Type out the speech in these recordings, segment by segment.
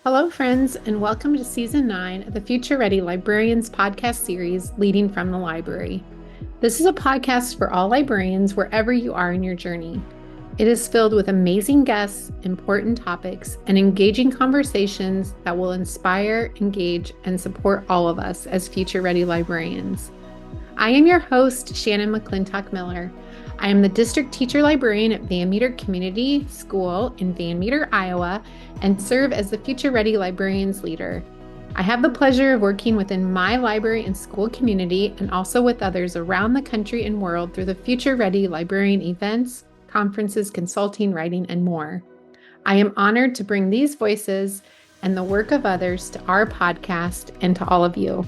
Hello, friends, and welcome to Season 9 of the Future Ready Librarians podcast series, Leading from the Library. This is a podcast for all librarians wherever you are in your journey. It is filled with amazing guests, important topics, and engaging conversations that will inspire, engage, and support all of us as future ready librarians. I am your host, Shannon McClintock Miller. I am the district teacher librarian at Van Meter Community School in Van Meter, Iowa, and serve as the Future Ready Librarians leader. I have the pleasure of working within my library and school community and also with others around the country and world through the Future Ready Librarian events, conferences, consulting, writing, and more. I am honored to bring these voices and the work of others to our podcast and to all of you.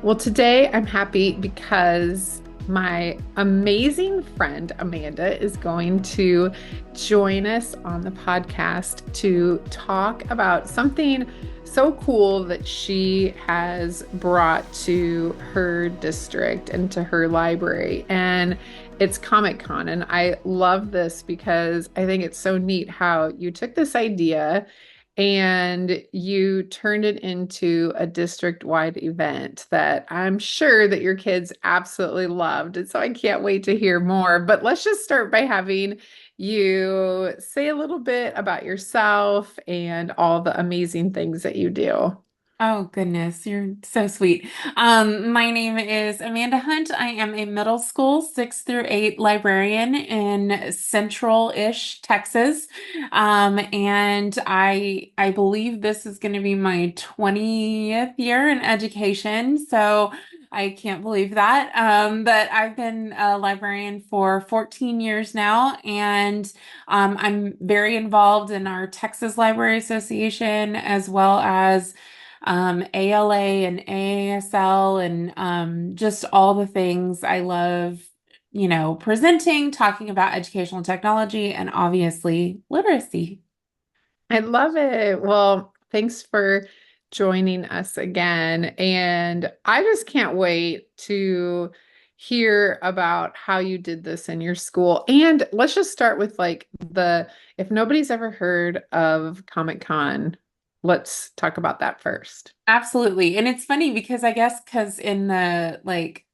Well, today I'm happy because my amazing friend Amanda is going to join us on the podcast to talk about something so cool that she has brought to her district and to her library. And it's Comic-Con. And I love this because I think it's so neat how you took this idea and you turned it into a district-wide event that I'm sure that your kids absolutely loved. And so I can't wait to hear more. But let's just start by having you say a little bit about yourself and all the amazing things that you do. Oh goodness, you're so sweet. My name is Amanda Hunt. I am a middle school 6 through 8 librarian in central-ish Texas. And I believe this is going to be my 20th year in education. So I can't believe that. But I've been a librarian for 14 years now, and I'm very involved in our Texas Library Association as well as ALA and AASL and just all the things I love, presenting, talking about educational technology, and obviously literacy. I love it. Well, thanks for joining us again. And I just can't wait to hear about how you did this in your school. And let's just start with if nobody's ever heard of Comic-Con, let's talk about that first. Absolutely. And it's funny because I guess because in the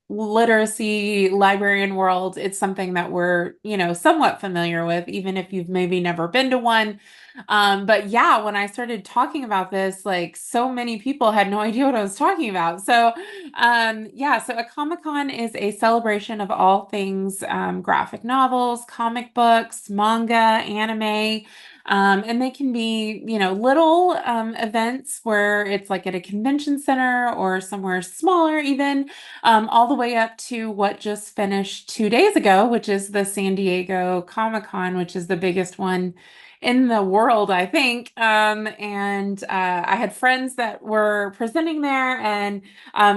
literacy librarian world, it's something that we're, somewhat familiar with, even if you've maybe never been to one. But yeah, when I started talking about this, like so many people had no idea what I was talking about. So yeah, so a Comic-Con is a celebration of all things graphic novels, comic books, manga, anime. And they can be, little events where it's like at a convention center or somewhere smaller, even all the way up to what just finished 2 days ago, which is the San Diego Comic-Con, which is the biggest one in the world, I think. And I had friends that were presenting there, and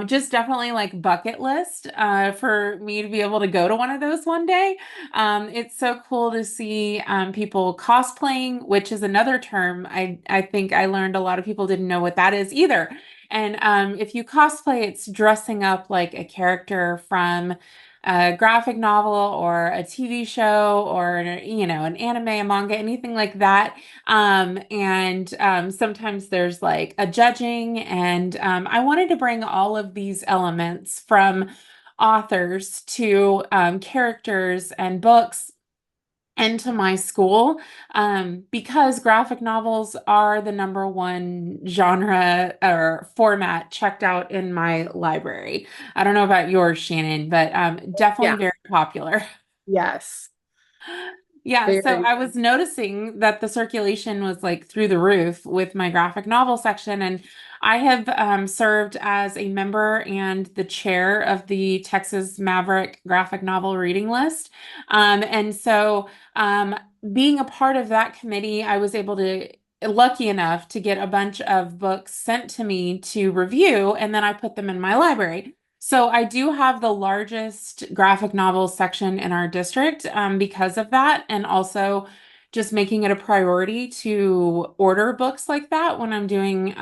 just definitely like bucket list for me to be able to go to one of those one day. It's so cool to see people cosplaying, which is another term I think I learned a lot of people didn't know what that is either. And if you cosplay, it's dressing up like a character from a graphic novel or a TV show or an anime, a manga, anything like that. And sometimes there's like a judging, and I wanted to bring all of these elements from authors to characters and books into my school because graphic novels are the number one genre or format checked out in my library. I don't know about yours, Shannon, but definitely Yeah. very popular. Yes. Yeah, so Very. I was noticing that the circulation was like through the roof with my graphic novel section, and I have served as a member and the chair of the Texas Maverick graphic novel reading list. And so, being a part of that committee, I was able to, lucky enough to get a bunch of books sent to me to review, and then I put them in my library. So I do have the largest graphic novel section in our district because of that, and also just making it a priority to order books like that when I'm doing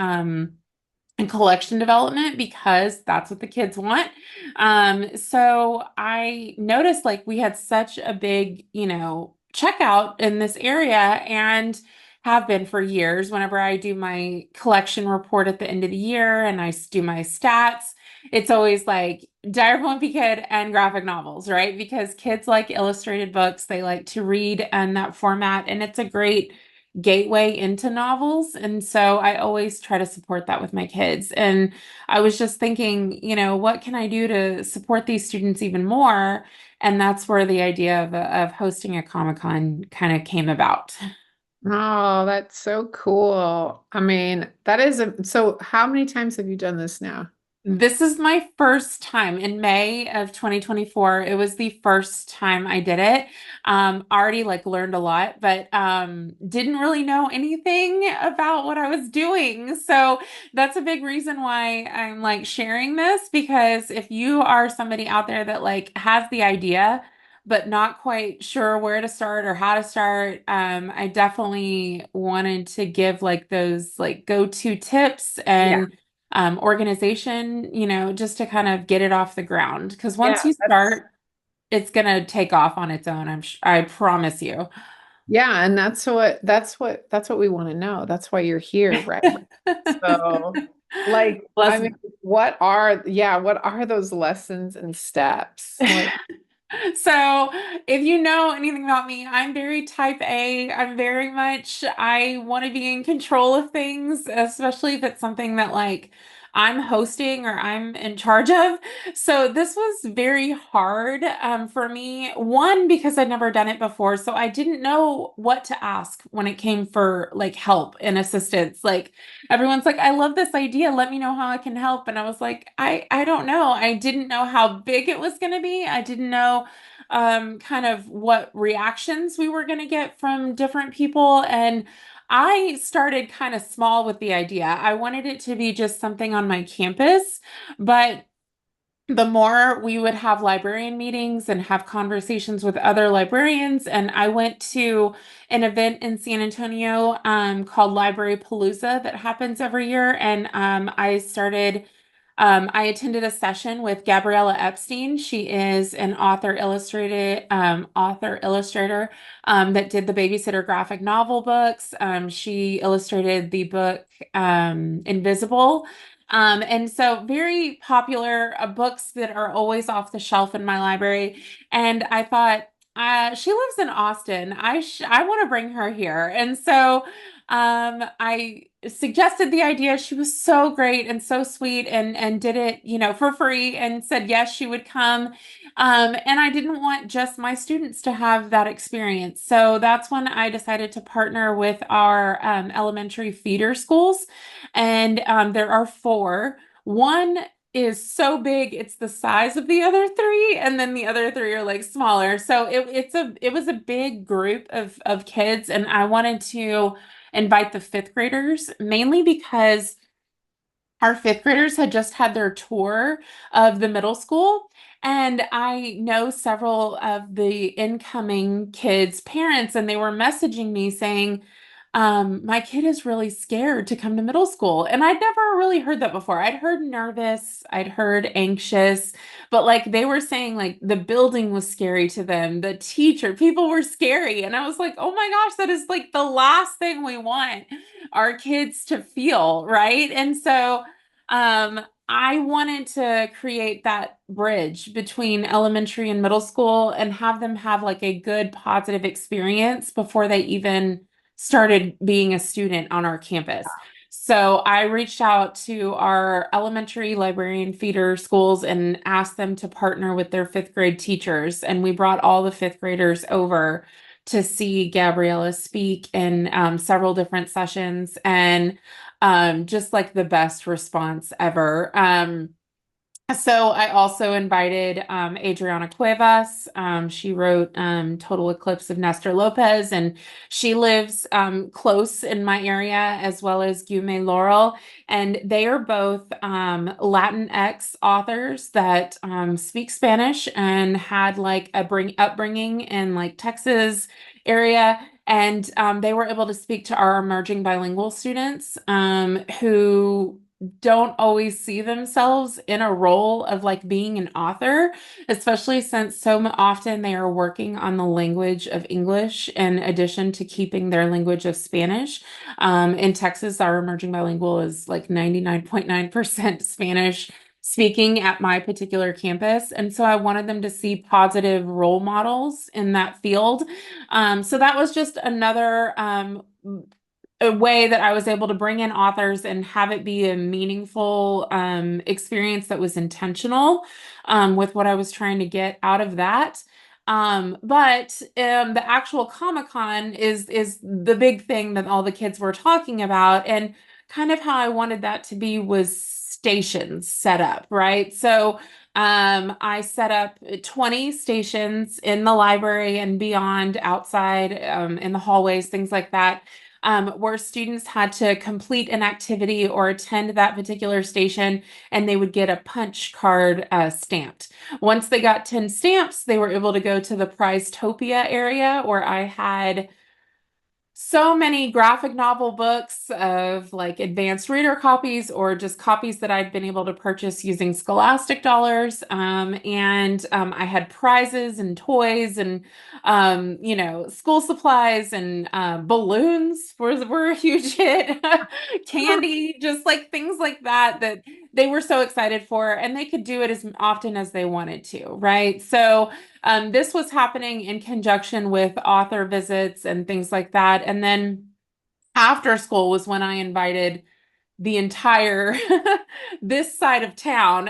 and collection development because that's what the kids want. So I noticed like we had such a big, checkout in this area, and have been for years. Whenever I do my collection report at the end of the year and do my stats, it's always like Diary of a Wimpy Kid and graphic novels, right? Because kids like illustrated books, they like to read in that format, and it's a great gateway into novels. And so I always try to support that with my kids. And I was just thinking, what can I do to support these students even more? And that's where the idea of hosting a Comic-Con kind of came about. Oh, that's so cool. I mean, that is so how many times have you done this now? This is my first time in May of 2024. It was the first time I did it. Already like learned a lot, but didn't really know anything about what I was doing. So that's a big reason why I'm like sharing this, because if you are somebody out there that like has the idea but not quite sure where to start or how to start, I definitely wanted to give like those like go-to tips Yeah. and organization, just to kind of get it off the ground. Because Yeah, once you that's start, it's gonna take off on its own. I promise you. yeah, and that's what we want to know. That's why you're here, right? So, like, I Bless. mean, what are those lessons and steps? Like, So, if you know anything about me, I'm very type A. I want to be in control of things, especially if it's something that like I'm hosting or I'm in charge of. So, this was very hard for me. One, because I'd never done it before. So, I didn't know what to ask when it came for like help and assistance. Like, everyone's like, I love this idea. Let me know how I can help. And I was like, I don't know. I didn't know how big it was going to be. I didn't know kind of what reactions we were going to get from different people. And I started kind of small with the idea. I wanted it to be just something on my campus, but the more we would have librarian meetings and have conversations with other librarians. And I went to an event in San Antonio called Library Palooza that happens every year. And I attended a session with Gabriella Epstein. She is an author illustrator that did the Babysitter graphic novel books. She illustrated the book Invisible. And so very popular books that are always off the shelf in my library. And I thought, she lives in Austin. I want to bring her here. And so I suggested the idea. She was so great and so sweet and did it, for free and said yes, she would come. And I didn't want just my students to have that experience. So that's when I decided to partner with our elementary feeder schools. And there are four. One is so big, it's the size of the other three, and then the other three are like smaller. So it was a big group of kids, and I wanted to invite the fifth graders mainly because our fifth graders had just had their tour of the middle school. And I know several of the incoming kids' parents, and they were messaging me saying, my kid is really scared to come to middle school. And I'd never really heard that before. I'd heard nervous, I'd heard anxious, but like they were saying, like the building was scary to them, the teacher, people were scary. And I was like, oh my gosh, that is like the last thing we want our kids to feel, right? And so, I wanted to create that bridge between elementary and middle school and have them have like a good positive experience before they even started being a student on our campus. So I reached out to our elementary librarian feeder schools and asked them to partner with their fifth grade teachers. And we brought all the fifth graders over to see Gabriella speak in several different sessions. And just like the best response ever. So I also invited Adriana Cuevas. She wrote Total Eclipse of Nestor Lopez, and she lives close in my area, as well as Gume Laurel. And they are both Latinx authors that speak Spanish and had like a upbringing in like Texas area. And they were able to speak to our emerging bilingual students who don't always see themselves in a role of like being an author, especially since often they are working on the language of English in addition to keeping their language of Spanish. In Texas, our emerging bilingual is like 99.9% Spanish speaking at my particular campus. And so I wanted them to see positive role models in that field. So that was just another a way that I was able to bring in authors and have it be a meaningful experience that was intentional with what I was trying to get out of that. But the actual Comic-Con is the big thing that all the kids were talking about, and kind of how I wanted that to be was stations set up, right? So I set up 20 stations in the library and beyond, outside, in the hallways, things like that, where students had to complete an activity or attend that particular station, and they would get a punch card stamped. Once they got 10 stamps, they were able to go to the Prizetopia area, where I had so many graphic novel books of like advanced reader copies or just copies that I'd been able to purchase using Scholastic dollars. And I had prizes and toys and, school supplies and balloons were a huge hit. Candy, just like things like that, that they were so excited for, and they could do it as often as they wanted to, right? So this was happening in conjunction with author visits and things like that. And then after school was when I invited the entire this side of town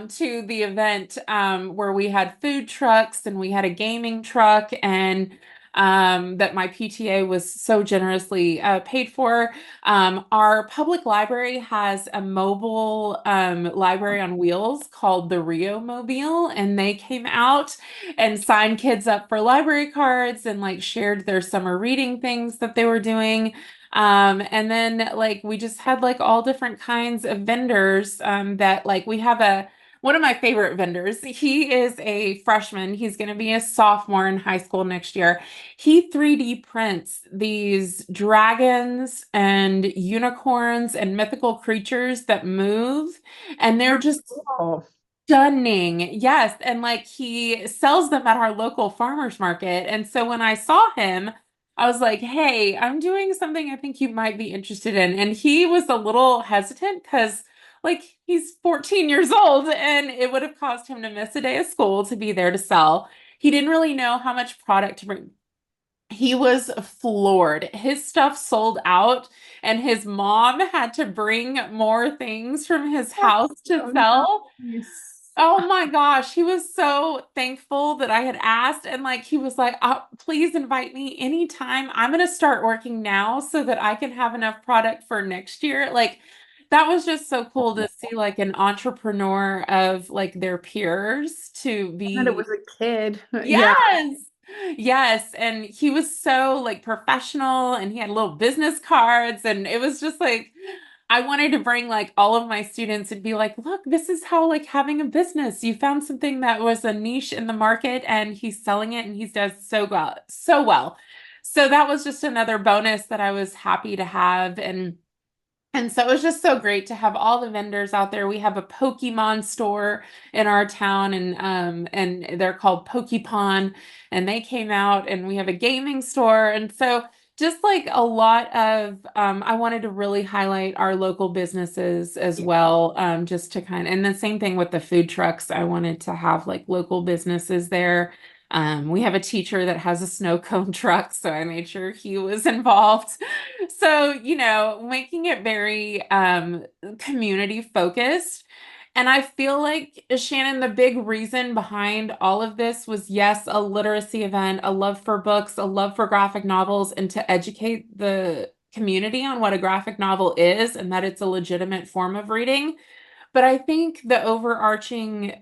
to the event, where we had food trucks and we had a gaming truck, and that my PTA was so generously paid for. Our public library has a mobile library on wheels called the Rio Mobile, and they came out and signed kids up for library cards and like shared their summer reading things that they were doing. And then like we just had like all different kinds of vendors, that like we have one of my favorite vendors. He is a freshman. He's going to be a sophomore in high school next year. He 3D prints these dragons and unicorns and mythical creatures that move, and they're just Oh, stunning. Yes. And like he sells them at our local farmers market. And so when I saw him, I was like, hey, I'm doing something I think you might be interested in. And he was a little hesitant because, like, he's 14 years old and it would have caused him to miss a day of school to be there to sell. He didn't really know how much product to bring. He was floored. His stuff sold out, and his mom had to bring more things from his house to so sell. nice. Oh my gosh, he was so thankful that I had asked. And like, he was like, please invite me anytime. I'm going to start working now so that I can have enough product for next year. Like, that was just so cool to see like an entrepreneur of like their peers to And it be. was a kid. Yeah. Yes. Yes. And he was so like professional, and he had little business cards, and it was just like I wanted to bring like all of my students and be like, look, this is how like having a business. You found something that was a niche in the market, and he's selling it, and he does so well, so well. So that was just another bonus that I was happy to have. And so it was just so great to have all the vendors out there. We have a Pokemon store in our town, and they're called Pokepon, and they came out, and we have a gaming store. And so just like a lot of I wanted to really highlight our local businesses as well, just to kind of, and the same thing with the food trucks. I wanted to have like local businesses there. We have a teacher that has a snow cone truck, so I made sure he was involved. So, making it very community focused. And I feel like, Shannon, the big reason behind all of this was, yes, a literacy event, a love for books, a love for graphic novels, and to educate the community on what a graphic novel is and that it's a legitimate form of reading. But I think the overarching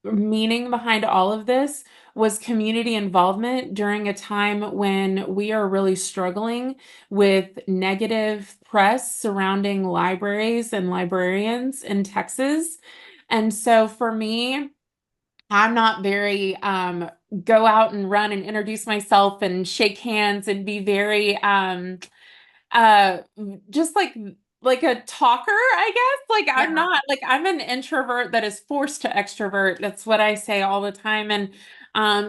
meaning behind all of this was community involvement during a time when we are really struggling with negative press surrounding libraries and librarians in Texas. And so for me, I'm not very go out and run and introduce myself and shake hands and be very uh just like like a talker, I guess. Like I'm Yeah. not like I'm an introvert that is forced to extrovert. That's what I say all the time. And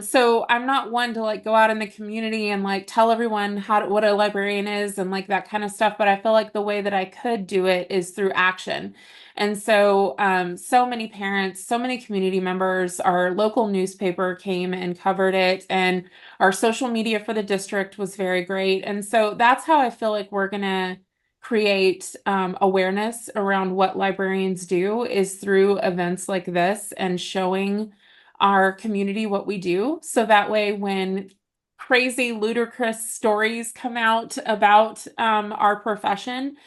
so I'm not one to like go out in the community and like tell everyone what a librarian is and like that kind of stuff. But I feel like the way that I could do it is through action. And so so many parents, so many community members, our local newspaper came and covered it, and our social media for the district was very great. And so that's how I feel like we're gonna create awareness around what librarians do is through events like this and showing our community what we do. So that way, when crazy, ludicrous stories come out about our profession,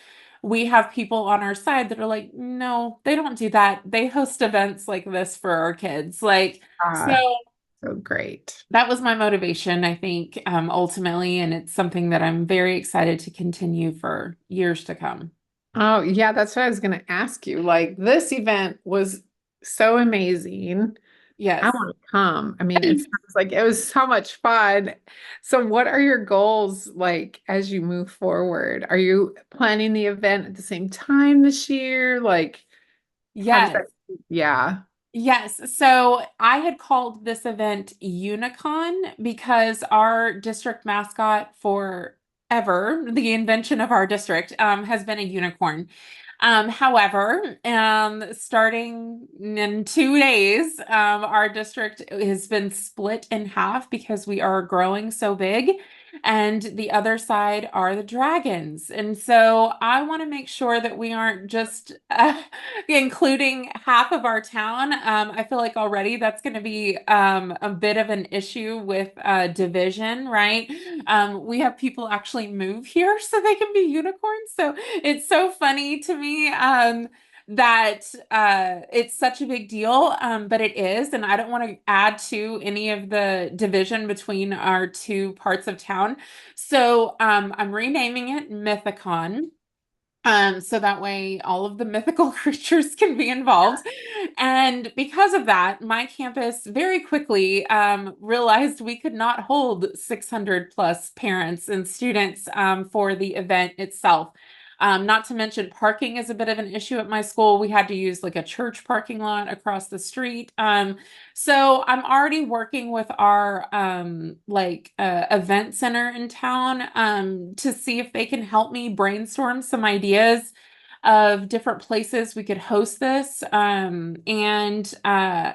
we have people on our side that are like, no, they don't do that. They host events like this for our kids. Like, so Ah, so great. that was my motivation, I think, ultimately, and it's something that I'm very excited to continue for years to come. Oh, yeah, that's what I was going to ask you. Like, this event was so amazing. I Yes. want to come. I mean, it sounds like it was so much fun. So, what are your goals like as you move forward? Are you planning the event at the same time this year? Like, how does Yes. that? Yeah. Yes. So I had called this event Unicon because our district mascot forever, the invention of our district, has been a unicorn. However, starting in 2 days, our district has been split in half because we are growing so big, and the other side are the dragons. And so I want to make sure that we aren't just including half of our town. I feel like already that's going to be a bit of an issue with division, right? We have people actually move here so they can be unicorns. So it's so funny to me that it's such a big deal, but it is, and I don't want to add to any of the division between our two parts of town. So I'm renaming it Mythicon. So that way all of the mythical creatures can be involved. And because of that, my campus very quickly realized we could not hold 600 plus parents and students for the event itself. Not to mention parking is a bit of an issue at my school. We had to use like a church parking lot across the street. So I'm already working with our event center in town to see if they can help me brainstorm some ideas of different places we could host this. And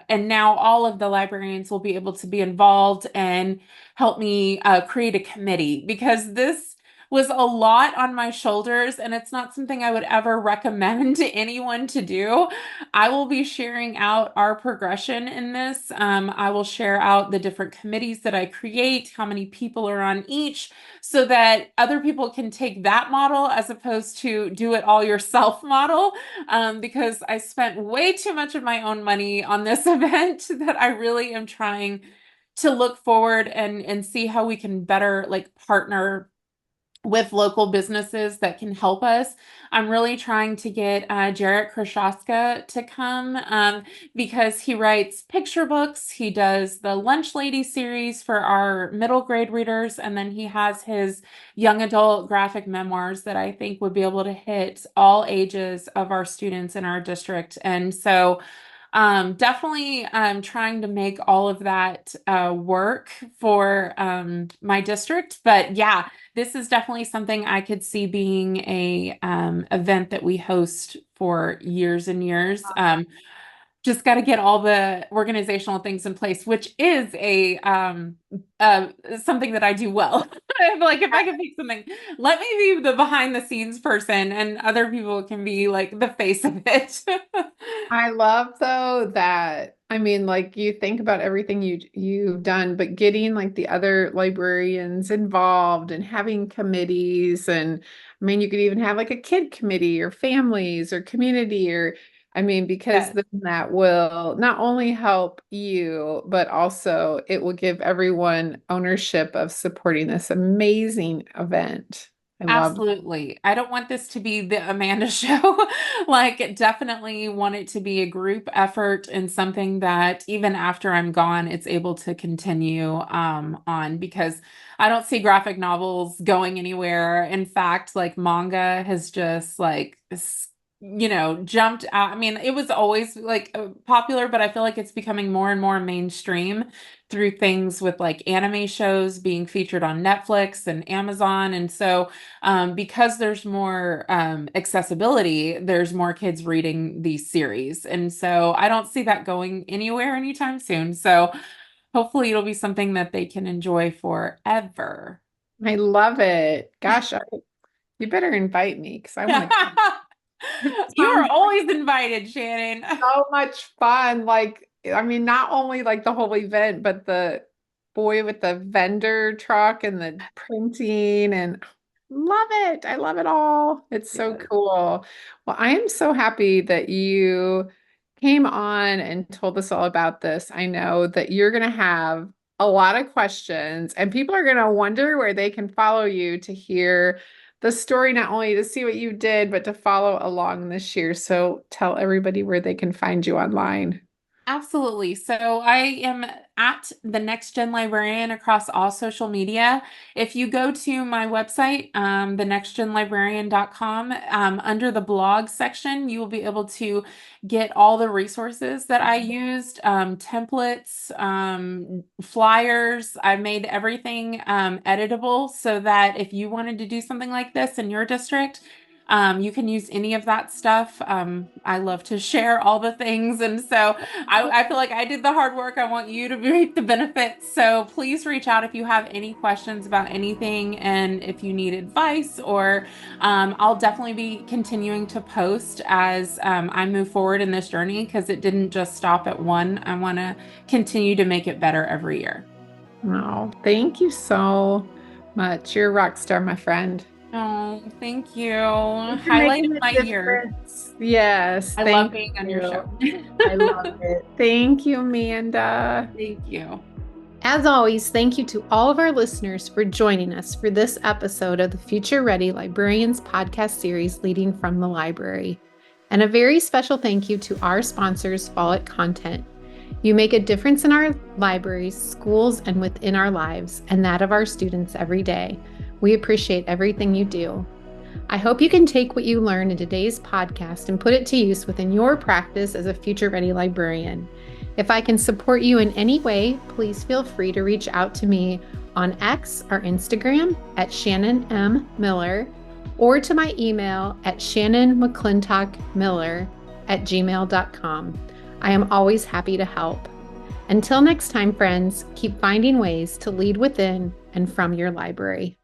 now all of the librarians will be able to be involved and help me create a committee, because this was a lot on my shoulders, and it's not something I would ever recommend to anyone to do. I will be sharing out our progression in this. I will share out the different committees that I create, how many people are on each, so that other people can take that model as opposed to do it all yourself model. Because I spent way too much of my own money on this event that I really am trying to look forward and see how we can better like partner with local businesses that can help us. I'm really trying to get Jarrett Krashoska to come because he writes picture books. He does the Lunch Lady series for our middle grade readers, and then he has his young adult graphic memoirs that I think would be able to hit all ages of our students in our district. And so definitely trying to make all of that work for my district. But yeah, this is definitely something I could see being a event that we host for years and years. Just got to get all the organizational things in place, which is a something that I do well. Like if I can pick something, let me be the behind the scenes person, and other people can be like the face of it. I love though that I mean like you think about everything you've done, but getting like the other librarians involved and having committees, and I mean you could even have like a kid committee or families or community, or I mean because Yes. then that will not only help you but also it will give everyone ownership of supporting this amazing event. I love. Absolutely. I don't want this to be the Amanda show. Like, definitely want it to be a group effort and something that even after I'm gone, it's able to continue on because I don't see graphic novels going anywhere. In fact, like manga has just jumped out. I mean, it was always like popular, but I feel like it's becoming more and more mainstream through things with like anime shows being featured on Netflix and Amazon. And so because there's more accessibility, there's more kids reading these series. And so I don't see that going anywhere anytime soon. So hopefully it'll be something that they can enjoy forever. I love it. Gosh, you better invite me because I want to come. It You are sounds always invited, Shannon. so much fun. Like, I mean, not only like the whole event, but the boy with the vendor truck and the printing and love it. I love it all. It's so Yes. cool. Well, I am so happy that you came on and told us all about this. I know that you're going to have a lot of questions and people are going to wonder where they can follow you to hear the story, not only to see what you did, but to follow along this year. So tell everybody where they can find you online. Absolutely. So I am at the Next Gen Librarian across all social media. If you go to my website, thenextgenlibrarian.com, under the blog section, you will be able to get all the resources that I used, templates, flyers. I made everything editable so that if you wanted to do something like this in your district, you can use any of that stuff. I love to share all the things. And so I feel like I did the hard work. I want you to reap the benefits. So please reach out if you have any questions about anything and if you need advice, or I'll definitely be continuing to post as I move forward in this journey because it didn't just stop at one. I want to continue to make it better every year. Oh, thank you so much. You're a rock star, my friend. Oh, thank you. You're making Highlighted a my year. difference. Yes, I love thank being on your you. show. I love it. Thank you, Amanda. Thank you. As always, thank you to all of our listeners for joining us for this episode of the Future Ready Librarians podcast series, Leading from the Library. And a very special thank you to our sponsors, Follett Content. You make a difference in our libraries, schools, and within our lives, and that of our students every day. We appreciate everything you do. I hope you can take what you learned in today's podcast and put it to use within your practice as a future-ready librarian. If I can support you in any way, please feel free to reach out to me on X or Instagram at Shannon M. Miller, or to my email at shannonmcclintockmiller@gmail.com. I am always happy to help. Until next time, friends, keep finding ways to lead within and from your library.